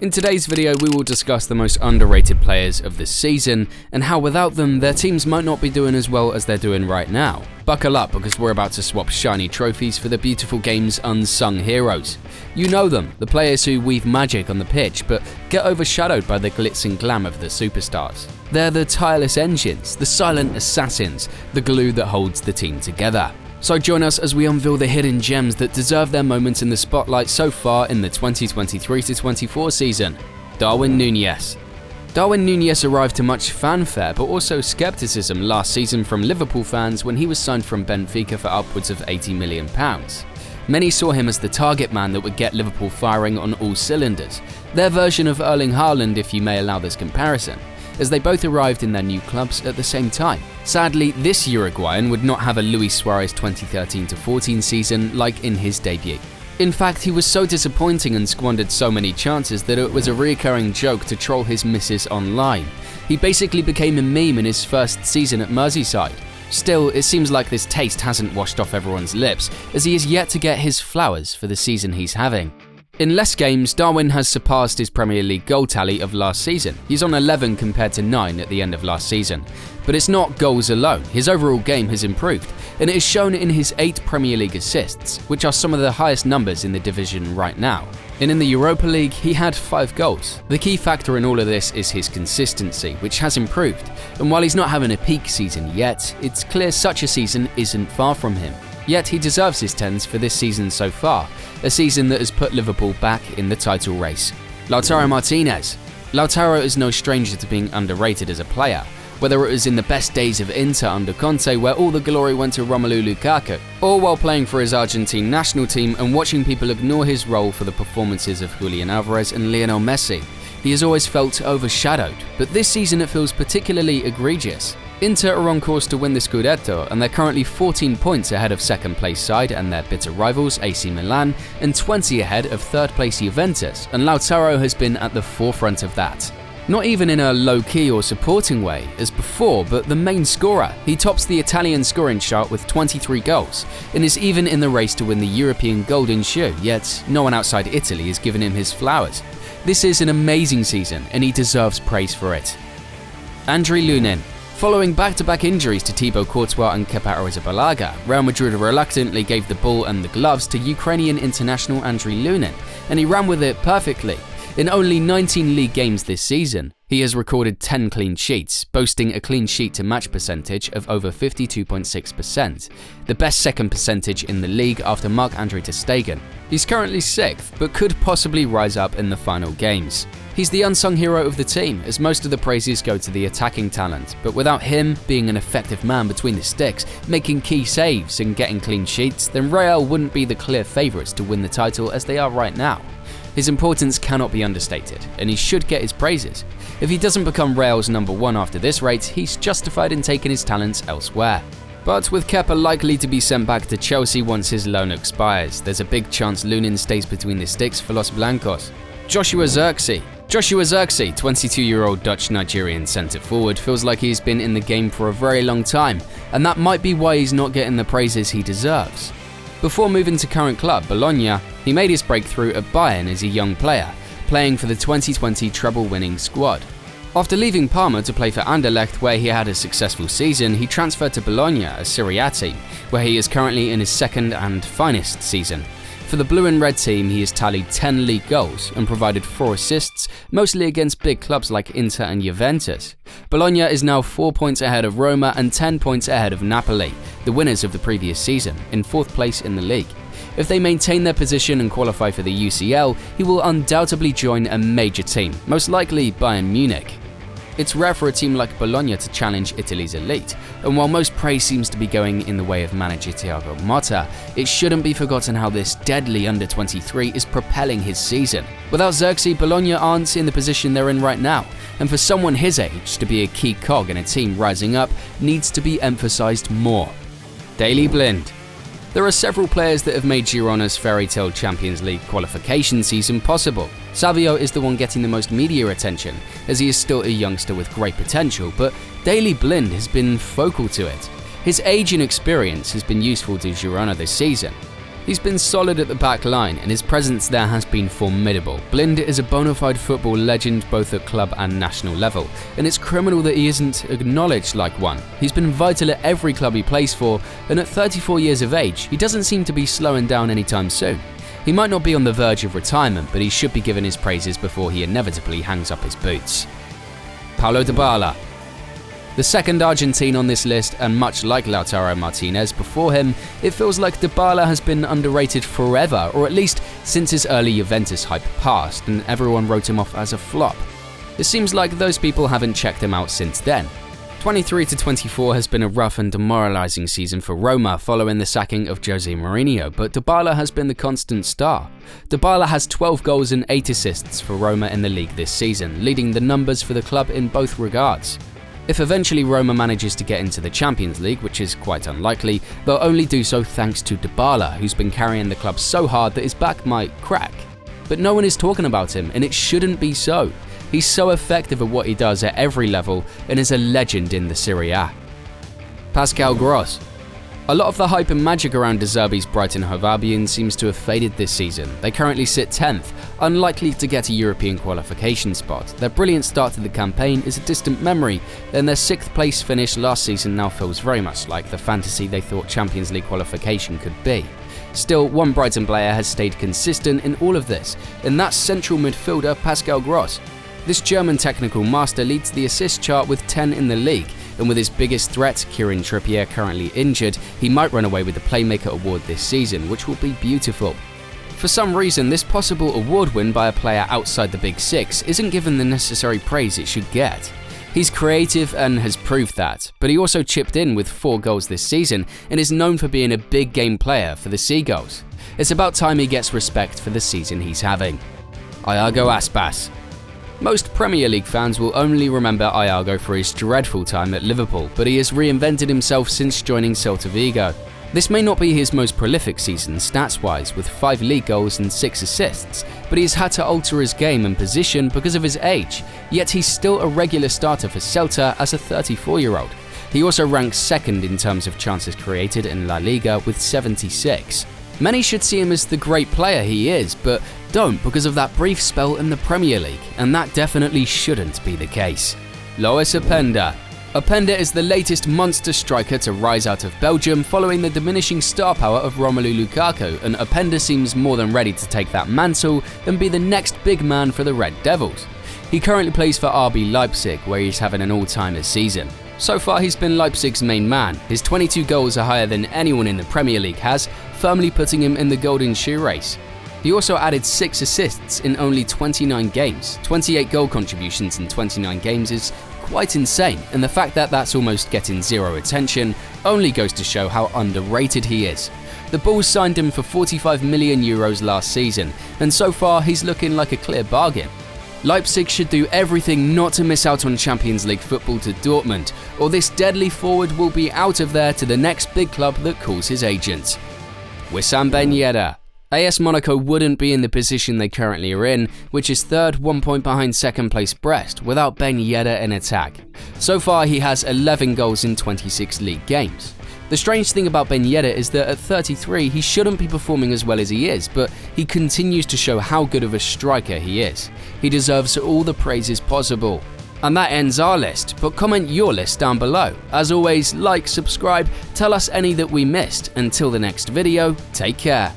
In today's video, we will discuss the most underrated players of this season and how without them, their teams might not be doing as well as they're doing right now. Buckle up because we're about to swap shiny trophies for the beautiful game's unsung heroes. You know them, the players who weave magic on the pitch but get overshadowed by the glitz and glam of the superstars. They're the tireless engines, the silent assassins, the glue that holds the team together. So join us as we unveil the hidden gems that deserve their moments in the spotlight so far in the 2023-24 season. Darwin Nunez. Darwin Nunez arrived to much fanfare but also skepticism last season from Liverpool fans when he was signed from Benfica for upwards of £80 million. Many saw him as the target man that would get Liverpool firing on all cylinders, their version of Erling Haaland if you may allow this comparison, as they both arrived in their new clubs at the same time. Sadly, this Uruguayan would not have a Luis Suarez 2013-14 season like in his debut. In fact, he was so disappointing and squandered so many chances that it was a recurring joke to troll his misses online. He basically became a meme in his first season at Merseyside. Still, it seems like this taste hasn't washed off everyone's lips, as he is yet to get his flowers for the season he's having. In less games, Darwin has surpassed his Premier League goal tally of last season. He's on 11 compared to 9 at the end of last season. But it's not goals alone, his overall game has improved, and it is shown in his 8 Premier League assists, which are some of the highest numbers in the division right now. And in the Europa League, he had 5 goals. The key factor in all of this is his consistency, which has improved, and while he's not having a peak season yet, it's clear such a season isn't far from him. Yet he deserves his 10s for this season so far, a season that has put Liverpool back in the title race. Lautaro Martinez. Lautaro is no stranger to being underrated as a player, whether it was in the best days of Inter under Conte where all the glory went to Romelu Lukaku, or while playing for his Argentine national team and watching people ignore his role for the performances of Julian Alvarez and Lionel Messi. He has always felt overshadowed, but this season it feels particularly egregious. Inter are on course to win the Scudetto and they're currently 14 points ahead of second place side and their bitter rivals AC Milan and 20 ahead of third place Juventus, and Lautaro has been at the forefront of that. Not even in a low-key or supporting way as before, but the main scorer. He tops the Italian scoring chart with 23 goals and is even in the race to win the European Golden Shoe, yet no one outside Italy has given him his flowers. This is an amazing season and he deserves praise for it. Andriy Lunin. Following back-to-back injuries to Thibaut Courtois and Kepa Arrizabalaga, Real Madrid reluctantly gave the ball and the gloves to Ukrainian international Andriy Lunin, and he ran with it perfectly. In only 19 league games this season, he has recorded 10 clean sheets, boasting a clean sheet to match percentage of over 52.6%, the best second percentage in the league after Marc-Andre ter Stegen. He's currently 6th, but could possibly rise up in the final games. He's the unsung hero of the team, as most of the praises go to the attacking talent, but without him being an effective man between the sticks, making key saves and getting clean sheets, then Real wouldn't be the clear favourites to win the title as they are right now. His importance cannot be understated, and he should get his praises. If he doesn't become Real's number 1 after this rate, he's justified in taking his talents elsewhere. But with Kepa likely to be sent back to Chelsea once his loan expires, there's a big chance Lunin stays between the sticks for Los Blancos. Joshua Zirkzee. Joshua Zirkzee, 22-year-old Dutch-Nigerian centre-forward, feels like he's been in the game for a very long time, and that might be why he's not getting the praises he deserves. Before moving to current club Bologna, he made his breakthrough at Bayern as a young player, playing for the 2020 treble-winning squad. After leaving Parma to play for Anderlecht where he had a successful season, he transferred to Bologna, a Serie A team, where he is currently in his second and finest season. For the blue and red team, he has tallied 10 league goals and provided 4 assists, mostly against big clubs like Inter and Juventus. Bologna is now 4 points ahead of Roma and 10 points ahead of Napoli, the winners of the previous season, in 4th place in the league. If they maintain their position and qualify for the UCL, he will undoubtedly join a major team, most likely Bayern Munich. It's rare for a team like Bologna to challenge Italy's elite, and while most praise seems to be going in the way of manager Thiago Motta, it shouldn't be forgotten how this deadly under-23 is propelling his season. Without Zirkzee, Bologna aren't in the position they're in right now, and for someone his age to be a key cog in a team rising up needs to be emphasised more. Daley Blind. There are several players that have made Girona's fairy tale Champions League qualification season possible. Savio is the one getting the most media attention, as he is still a youngster with great potential, but Daley Blind has been focal to it. His age and experience has been useful to Girona this season. He's been solid at the back line and his presence there has been formidable. Blind is a bona fide football legend both at club and national level, and it's criminal that he isn't acknowledged like one. He's been vital at every club he plays for, and at 34 years of age, he doesn't seem to be slowing down anytime soon. He might not be on the verge of retirement, but he should be given his praises before he inevitably hangs up his boots. Paolo Dybala. The second Argentine on this list, and much like Lautaro Martinez before him, it feels like Dybala has been underrated forever, or at least since his early Juventus hype passed and everyone wrote him off as a flop. It seems like those people haven't checked him out since then. 23-24 has been a rough and demoralising season for Roma following the sacking of Jose Mourinho, but Dybala has been the constant star. Dybala has 12 goals and 8 assists for Roma in the league this season, leading the numbers for the club in both regards. If eventually Roma manages to get into the Champions League, which is quite unlikely, they'll only do so thanks to Dybala, who's been carrying the club so hard that his back might crack. But no one is talking about him, and it shouldn't be so. He's so effective at what he does at every level and is a legend in the Serie A. Pascal Gross. A lot of the hype and magic around De Zerbi's Brighton Hove Albion seems to have faded this season. They currently sit 10th, unlikely to get a European qualification spot. Their brilliant start to the campaign is a distant memory, and their 6th place finish last season now feels very much like the fantasy they thought Champions League qualification could be. Still, one Brighton player has stayed consistent in all of this, and that's central midfielder Pascal Gross. This German technical master leads the assist chart with 10 in the league, and with his biggest threat, Kieran Trippier, currently injured, he might run away with the Playmaker award this season, which will be beautiful. For some reason, this possible award win by a player outside the Big Six isn't given the necessary praise it should get. He's creative and has proved that, but he also chipped in with 4 goals this season and is known for being a big game player for the Seagulls. It's about time he gets respect for the season he's having. Iago Aspas. Most Premier League fans will only remember Iago for his dreadful time at Liverpool, but he has reinvented himself since joining Celta Vigo. This may not be his most prolific season stats-wise, with 5 league goals and 6 assists, but he's had to alter his game and position because of his age, yet he's still a regular starter for Celta as a 34-year-old. He also ranks 2nd in terms of chances created in La Liga with 76. Many should see him as the great player he is, but don't because of that brief spell in the Premier League, and that definitely shouldn't be the case. Lois Openda. Openda is the latest monster striker to rise out of Belgium following the diminishing star power of Romelu Lukaku, and Openda seems more than ready to take that mantle and be the next big man for the Red Devils. He currently plays for RB Leipzig, where he's having an all-timer season. So far he's been Leipzig's main man. His 22 goals are higher than anyone in the Premier League has, firmly putting him in the golden shoe race. He also added 6 assists in only 29 games. 28 goal contributions in 29 games is quite insane, and the fact that that's almost getting 0 attention only goes to show how underrated he is. The Bulls signed him for €45 million last season, and so far he's looking like a clear bargain. Leipzig should do everything not to miss out on Champions League football to Dortmund, or this deadly forward will be out of there to the next big club that calls his agent. Wassam Ben Yedder. AS Monaco wouldn't be in the position they currently are in, which is 3rd, 1 point behind 2nd place Brest, without Ben Yedder in attack. So far he has 11 goals in 26 league games. The strange thing about Ben Yedder is that at 33 he shouldn't be performing as well as he is, but he continues to show how good of a striker he is. He deserves all the praises possible. And that ends our list, but comment your list down below. As always, like, subscribe, tell us any that we missed. Until the next video, take care.